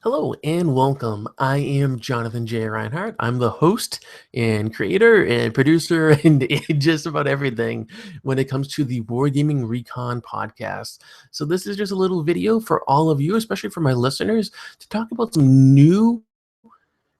Hello and welcome. I am Jonathan J. Reinhardt. I'm the host and creator and producer and just about everything when it comes to the Wargaming Recon podcast. So this is just a little video for all of you, especially for my listeners, to talk about some new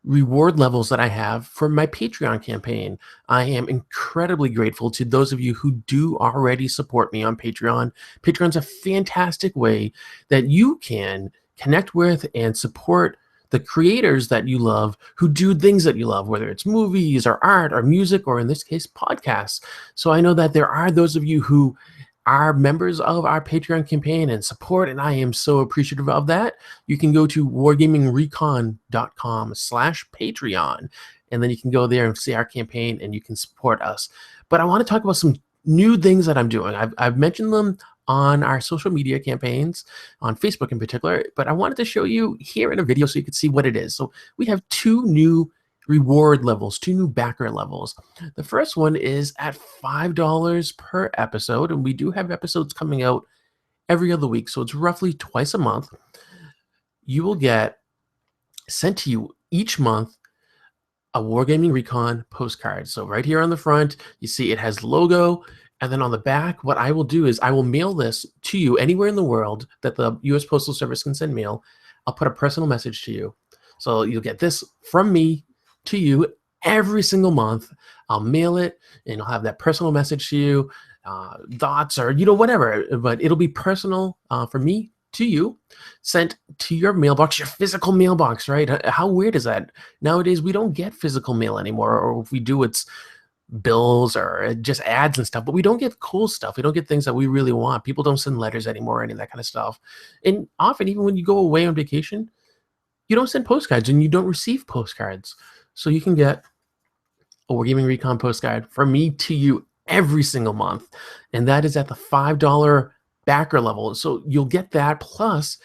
reward levels that I have for my Patreon campaign. I am incredibly grateful to those of you who do already support me on Patreon. Patreon's a fantastic way that you can connect with and support the creators that you love who do things that you love, whether it's movies or art or music or in this case podcasts. So I know that there are those of you who are members of our Patreon campaign and support, and I am so appreciative of that. You can go to wargamingrecon.com/Patreon, and then you can go there and see our campaign and you can support us. But I want to talk about some new things that I'm doing. I've mentioned them on our social media campaigns, on Facebook in particular, but I wanted to show you here in a video so you could see what it is. So we have two new reward levels, two new backer levels. The first one is at $5 per episode, and we do have episodes coming out every other week, so it's roughly twice a month. You will get sent to you each month a Wargaming Recon postcard. So right here on the front, you see it has the logo, and then on the back, what I will do is I will mail this to you anywhere in the world that the U.S. Postal Service can send mail. I'll put a personal message to you. So you'll get this from me to you every single month. I'll mail it, and I'll have that personal message to you, thoughts or, whatever. But it'll be personal for me to you, sent to your mailbox, your physical mailbox, right? How weird is that? Nowadays, we don't get physical mail anymore, or if we do, it's bills or just ads and stuff, but we don't get cool stuff. We don't get things that we really want. People don't send letters anymore, any of that kind of stuff. And often, even when you go away on vacation, you don't send postcards and you don't receive postcards. So you can get a Wargaming Recon postcard from me to you every single month. And that is at the $5 backer level. So you'll get that. Plus,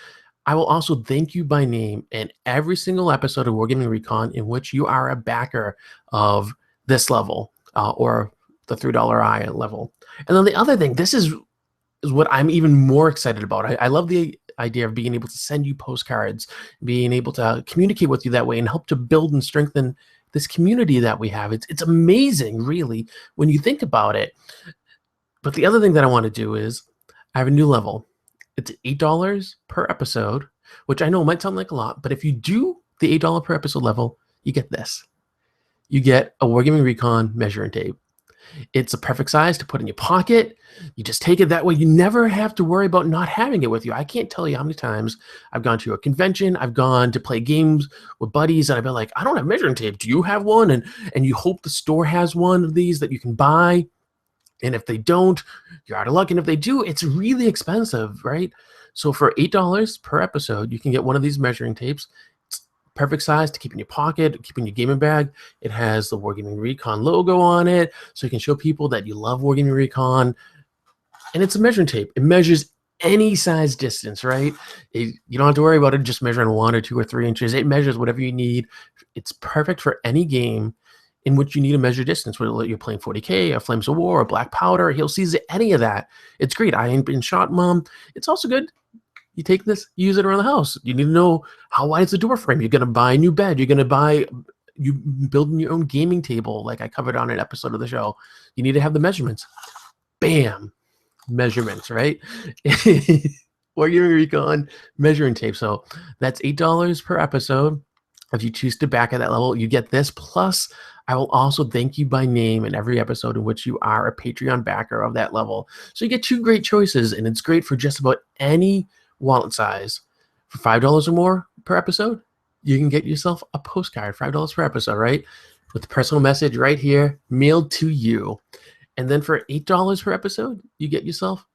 I will also thank you by name in every single episode of Wargaming Recon in which you are a backer of this level or the $3 I level. And then the other thing, this is what I'm even more excited about. I love the idea of being able to send you postcards, being able to communicate with you that way and help to build and strengthen this community that we have. It's amazing, really, when you think about it. But the other thing that I want to do is I have a new level. It's $8 per episode, which I know might sound like a lot, but if you do the $8 per episode level, you get this. You get a Wargaming Recon measuring tape. It's a perfect size to put in your pocket. You just take it that way. You never have to worry about not having it with you. I can't tell you how many times I've gone to a convention, I've gone to play games with buddies, and I've been like, I don't have measuring tape. Do you have one? And you hope the store has one of these that you can buy. And if they don't, you're out of luck. And if they do, it's really expensive, right? So for $8 per episode, you can get one of these measuring tapes. Perfect size to keep in your pocket, keep in your gaming bag. It has the Wargaming Recon logo on it, so you can show people that you love Wargaming Recon. And it's a measuring tape. It measures any size distance, right? You don't have to worry about it just measuring 1 or 2 or 3 inches. It measures whatever you need. It's perfect for any game in which you need to measure distance, whether you're playing 40K or Flames of War or Black Powder, He'll Seize, any of that. It's great. I ain't been shot, Mom. It's also good. You take this, use it around the house. You need to know how wide is the door frame. You're going to buy a new bed. You're going to you building your own gaming table, like I covered on an episode of the show. You need to have the measurements. Bam. Measurements, right? Wargaming Recon measuring tape. So that's $8 per episode. If you choose to back at that level, you get this. Plus, I will also thank you by name in every episode in which you are a Patreon backer of that level. So you get 2 great choices, and it's great for just about any wallet size. For $5 or more per episode, you can get yourself a postcard, $5 per episode, right? With the personal message right here, mailed to you. And then for $8 per episode, you get yourself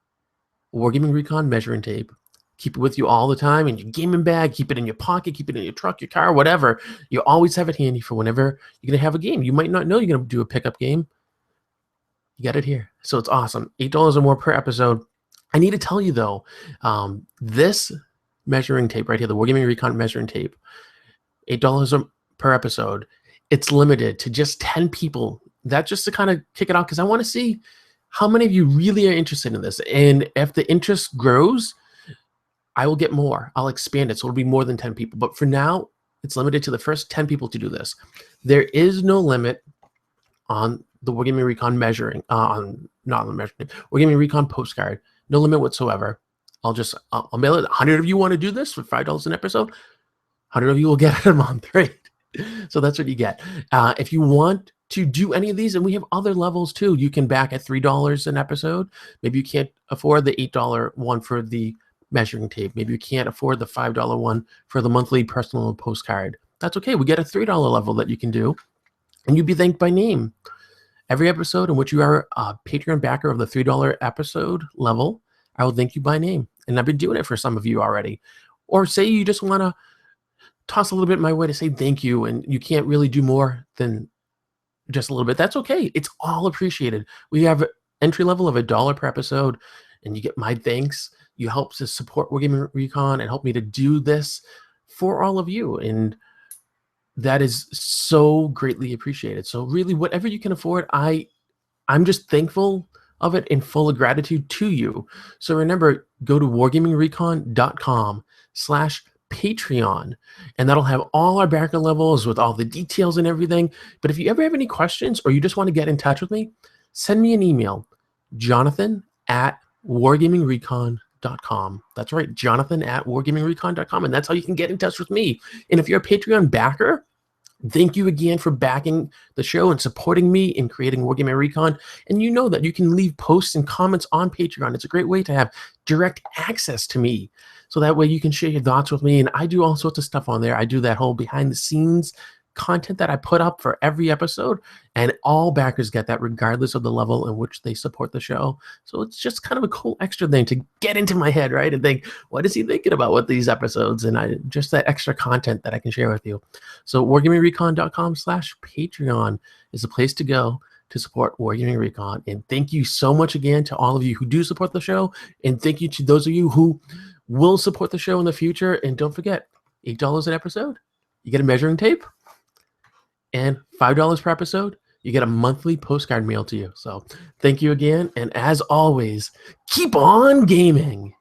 a Wargaming Recon measuring tape. Keep it with you all the time in your gaming bag, keep it in your pocket, keep it in your truck, your car, whatever. You always have it handy for whenever you're going to have a game. You might not know you're going to do a pickup game. You got it here. So it's awesome. $8 or more per episode. I need to tell you, though, this measuring tape right here, the Wargaming Recon measuring tape, $8 per episode, it's limited to just 10 people. That's just to kind of kick it off, because I want to see how many of you really are interested in this. And if the interest grows, I will get more. I'll expand it so it'll be more than 10 people. But for now, it's limited to the first 10 people to do this. There is no limit on the Wargaming Recon measuring, not on the measuring, Wargaming Recon postcard. No limit whatsoever. I'll mail it. 100 of you want to do this for $5 an episode. 100 of you will get it a month, right? So that's what you get. If you want to do any of these, and we have other levels too, you can back at $3 an episode. Maybe you can't afford the $8 one for the measuring tape. Maybe you can't afford the $5 one for the monthly personal postcard. That's okay. We get a $3 level that you can do, and you'd be thanked by name. Every episode in which you are a Patreon backer of the $3 episode level, I will thank you by name. And I've been doing it for some of you already. Or say you just want to toss a little bit my way to say thank you, and you can't really do more than just a little bit. That's okay. It's all appreciated. We have entry level of $1 per episode, and you get my thanks. You help to support Wargaming Recon and help me to do this for all of you. And that is so greatly appreciated. So really, whatever you can afford, I'm just thankful of it and full of gratitude to you. So remember, go to wargamingrecon.com/Patreon, and that'll have all our backer levels with all the details and everything. But if you ever have any questions or you just want to get in touch with me, send me an email, jonathan@wargamingrecon.com. That's right, jonathan@wargamingrecon.com, and that's how you can get in touch with me. And if you're a Patreon backer, thank you again for backing the show and supporting me in creating Wargaming Recon. And you know that you can leave posts and comments on Patreon. It's a great way to have direct access to me. So that way you can share your thoughts with me. And I do all sorts of stuff on there. I do that whole behind the scenes content that I put up for every episode. And all backers get that regardless of the level in which they support the show. So it's just kind of a cool extra thing to get into my head, right? And think, what is he thinking about with these episodes? And just that extra content that I can share with you. So wargamingrecon.com/Patreon is the place to go to support Wargaming Recon. And thank you so much again to all of you who do support the show. And thank you to those of you who will support the show in the future. And don't forget, $8 an episode, you get a measuring tape. And $5 per episode, you get a monthly postcard mailed to you. So thank you again. And as always, keep on gaming.